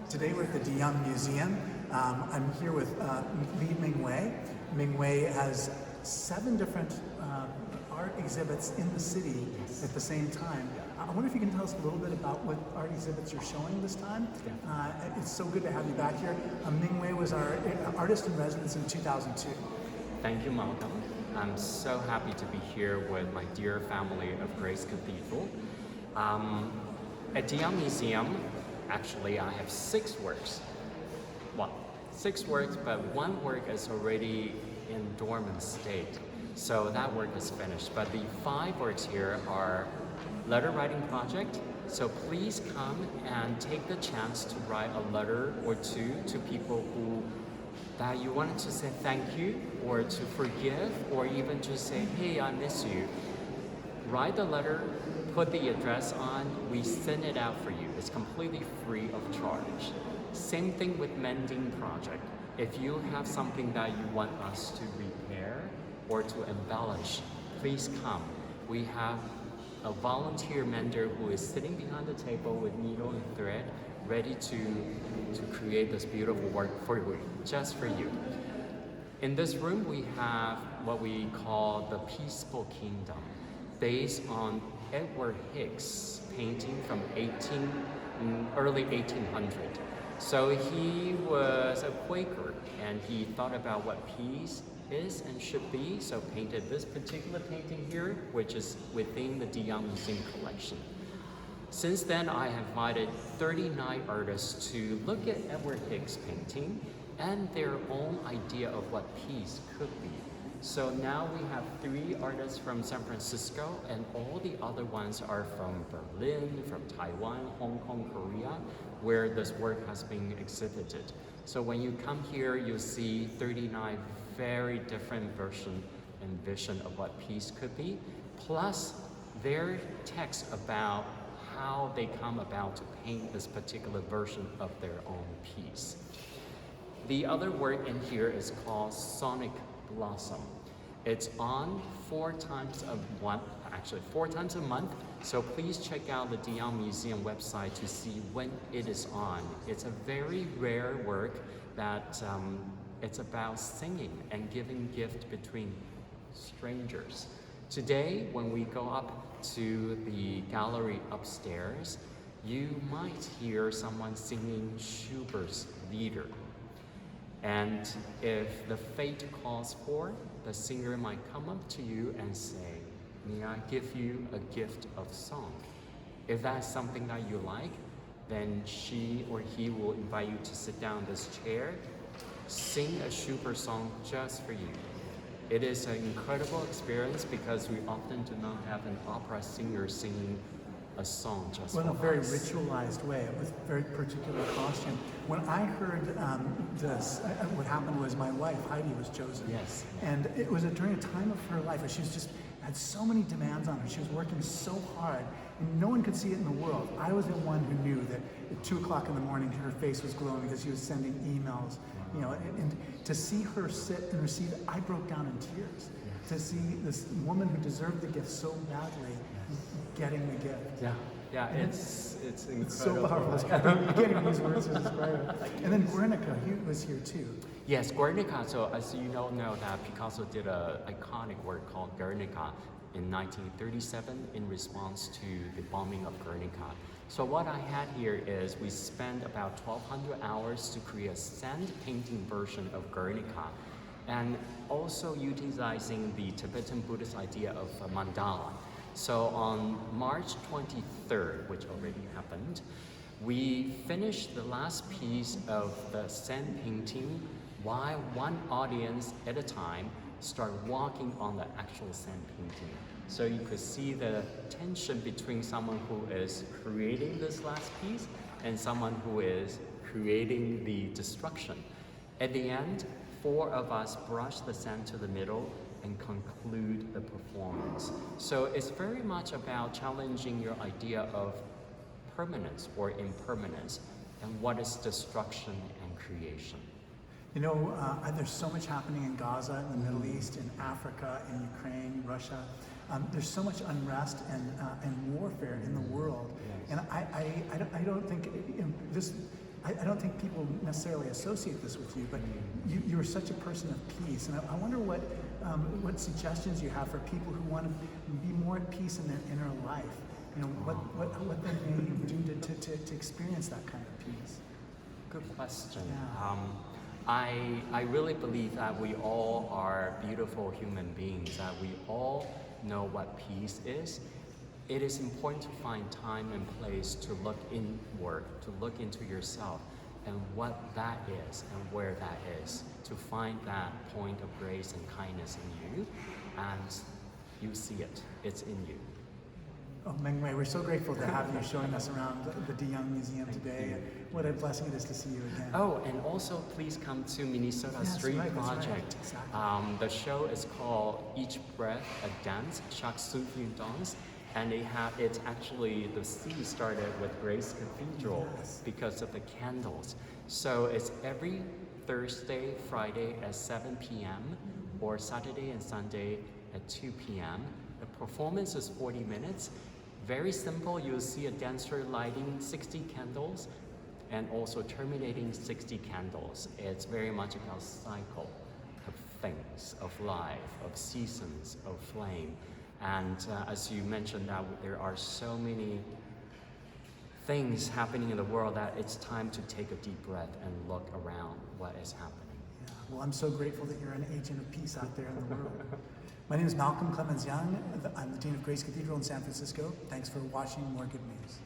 Today we're at the DeYoung Museum. I'm here with Mingwei. Mingwei has 7 different art exhibits in the city at the same time. I wonder if you can tell us a little bit about what art exhibits you're showing this time. It's so good to have you back here. Mingwei was our artist in residence in 2002. Thank you, Malcolm. I'm so happy to be here with my dear family of Grace Cathedral. At DeYoung Museum, actually I have 6 works. Well, 6 works, but 1 work is already in dormant state. So that work is finished. But the 5 works here are letter writing project. So please come and take the chance to write a letter or 2 to people who that you wanted to say thank you, or to forgive, or even just say, hey, I miss you. Write the letter, put the address on, we send it out for you. It's completely free of charge. Same thing with mending project. If you have something that you want us to repair or to embellish, please come. We have a volunteer mender who is sitting behind the table with needle and thread, ready to create this beautiful work for you, just for you. In this room, we have what we call the Peaceful Kingdom, based on Edward Hicks' painting from early 1800. So he was a Quaker, and he thought about what peace is and should be, so painted this particular painting here, which is within the DeYoung Museum collection. Since then, I have invited 39 artists to look at Edward Hicks' painting and their own idea of what peace could be. So now we have 3 artists from San Francisco, and all the other ones are from Berlin, from Taiwan, Hong Kong, Korea, where this work has been exhibited. So when you come here, you'll see 39 very different versions and vision of what peace could be, plus their text about how they come about to paint this particular version of their own piece. The other work in here is called Sonic Blossom. It's on 4 times a month, so please check out the DeYoung Museum website to see when it is on. It's a very rare work that it's about singing and giving gift between strangers. Today, when we go up to the gallery upstairs, you might hear someone singing Schubert's Lieder. And if the fate calls for, the singer might come up to you and say, may I give you a gift of song? If that's something that you like, then she or he will invite you to sit down in this chair, sing a Schubert song just for you. It is an incredible experience because we often do not have an opera singer singing a song just for us. In a very ritualized way, with very particular costume. When I heard this, what happened was my wife, Heidi, was chosen. Yes. And it was during a time of her life where she was just had so many demands on her. She was working so hard, and no one could see it in the world. I was the one who knew that at 2 o'clock in the morning, her face was glowing because she was sending emails. You know, and to see her sit and receive it, I broke down in tears. Yes. To see this woman who deserved the gift so badly, getting the gift. Yeah, it's incredible. It's so powerful. You can't even use words to describe it. And then Guernica, he was here too. Yes, Guernica. So as you know that Picasso did an iconic work called Guernica in 1937 in response to the bombing of Guernica. So what I had here is we spent about 1,200 hours to create a sand painting version of Guernica, and also utilizing the Tibetan Buddhist idea of a mandala. So on March 23rd, which already happened, we finished the last piece of the sand painting while one audience at a time start walking on the actual sand painting. So you could see the tension between someone who is creating this last piece and someone who is creating the destruction. At the end, 4 of us brush the sand to the middle and conclude the performance. So it's very much about challenging your idea of permanence or impermanence, and what is destruction and creation. You know, there's so much happening in Gaza, in the Middle East, in Africa, in Ukraine, Russia. There's so much unrest and warfare in the world, and I don't think this I don't think people necessarily associate this with you, but you're such a person of peace. And I wonder what suggestions you have for people who want to be more at peace in their inner life. You know, what they may do to experience that kind of peace. Good question. Yeah. I really believe that we all are beautiful human beings, that we all know what peace is. It is important to find time and place to look inward, to look into yourself and what that is and where that is, to find that point of grace and kindness in you, and you see it, it's in you. Oh, Mingwei, we're so grateful to have you showing us around the De Young Museum today. What a blessing it is to see you again. Oh, and also please come to Minnesota Yes, Street right, that's Project. right, exactly. The show is called Each Breath a Dance, Chaque Souffle une Danse, and it's actually, the C started with Grace Cathedral Yes. because of the candles. So it's every Thursday, Friday at 7 p.m. or Saturday and Sunday at 2 p.m. The performance is 40 minutes. Very simple. You'll see a dancer lighting 60 candles and also terminating 60 candles. It's very much about cycle of things, of life, of seasons, of flame. And as you mentioned, that there are so many things happening in the world that it's time to take a deep breath and look around what is happening. Yeah. Well, I'm so grateful that you're an agent of peace out there in the world. My name is Malcolm Clemens Young. I'm the Dean of Grace Cathedral in San Francisco. Thanks for watching More Good News.